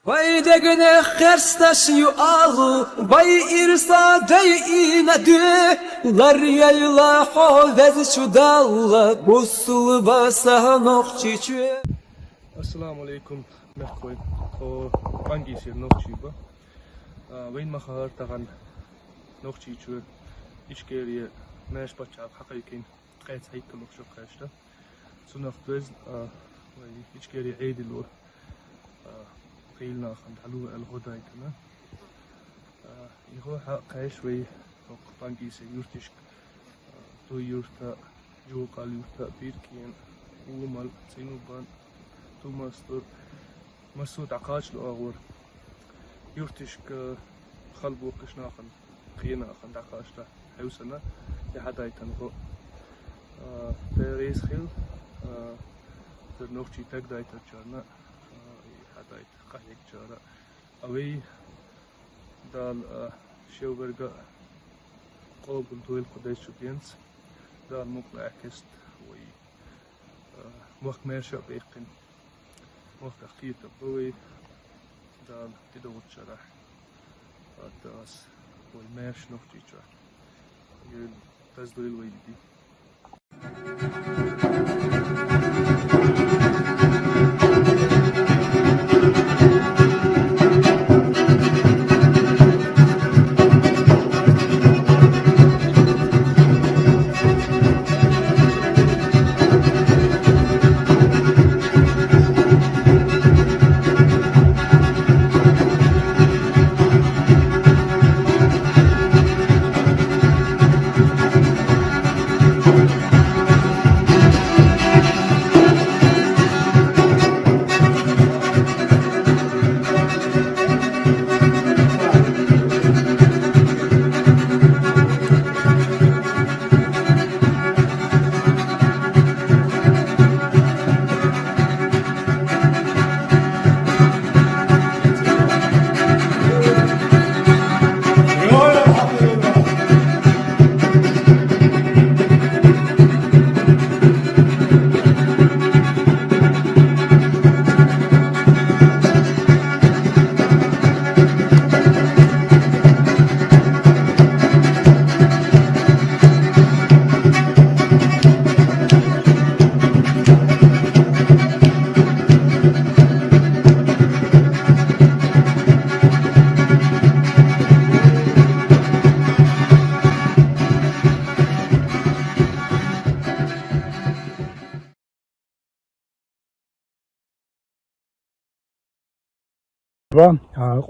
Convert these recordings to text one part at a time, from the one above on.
Vay degene kerstaşı alu, vay irsa deyine dü, lar yayla hovez çudalla, busul basa nokçiçü. Assalamu alaikum, merhaba. Pangisi nokçiba. Vay mahar tagan nokçiçü, Ичкерия Мате Цихесашвили, кайт сайт нокчо кайшта. Сунах без вай Ичкерия эйдило. قيلنا خند حلو الغدايتنا يروح قايش وي بانكيسي يرتشك تو يرتا جو قال يرتا بيركين ومال سينوبان تو ماستر مسود عقاش الاغور يرتشك خلبو قشناخن قينا خند عقاشتا حوسنا لحدايتن هو تريس خيل ترنوخشي تاك دايتا جانا حدايت قهيك جارا اوي دال شوبرغا قوبل دويل قدايس شوبينس دال مقلا اكست وي وقت ميرشا بيقن وقت اخيطة بوي دال تدوت جارا داس وي ميرش نوخجي جارا يل داس دويل وي دي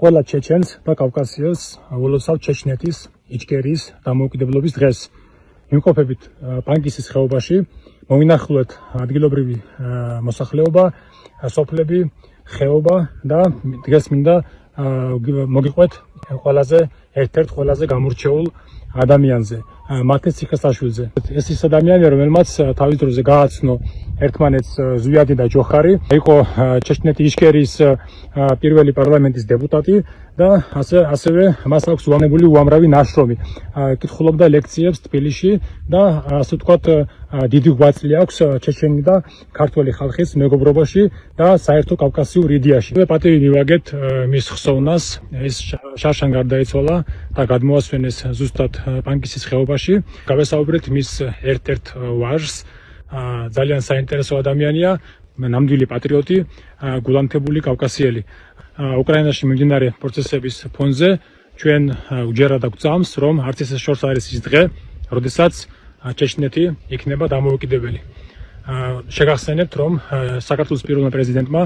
ყველა ჩეჩენს და კავკასიელს ულოცავ ჩეჩნეთის იჩკერიის დამოუკიდებლობის დღეს. მიმყოფებით პანკისის ხეობაში მოვინახულეთ ადგილობრივი მოსახლეობა, სოფლები, ხეობა და დღეს მინდა მოგიყვეთ ყველაზე ერთ-ერთ ყველაზე გამორჩეულ ადამიანზე, მate Цихесашვილზე. ეს ის ადამიანი, რომელმაც თავის დროზე გააცნო ერთმანეთს ზვიადი და ჯოხარი, იყო ჩეჩნეთის იჩკერიის პირველი პარლამენტის დეპუტატი და ასევე მას აქვს უამებული უამრავი ნაშრომი. კითხულობდა ლექციებს თბილისში და ასე ვთქვათ დიდი ღვაწლი აქვს ჩეჩენი და ქართველი ხალხის მეგობრობაში და საერთო კავკასიურ იდეაში. პატივი მივაგეთ მის ხსოვნას, ის შარშან გარდაიცვალა და გადმოასვენეს ზუსტად პანკისის ხეობაში. გავესაუბრეთ მის ერთ-ერთ ვაჟს, ძალიან საინტერესო ადამიანია, ნამდვილი პატრიოტი, გულანთებული კავკასიელი. უკრაინაში მიმდინარე პროცესების ფონზე ჩვენ უჯერად გვწამს, რომ არც ეს შორს არის ის დღე, როდესაც ჩეჩნეთი იქნება დამოუკიდებელი. შეგახსენებთ, რომ საქართველოს პირველმა პრეზიდენტმა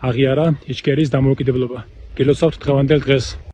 აღიარა იჩკერიის დამოუკიდებლობა. გილოცავთ დღევანდელ დღეს.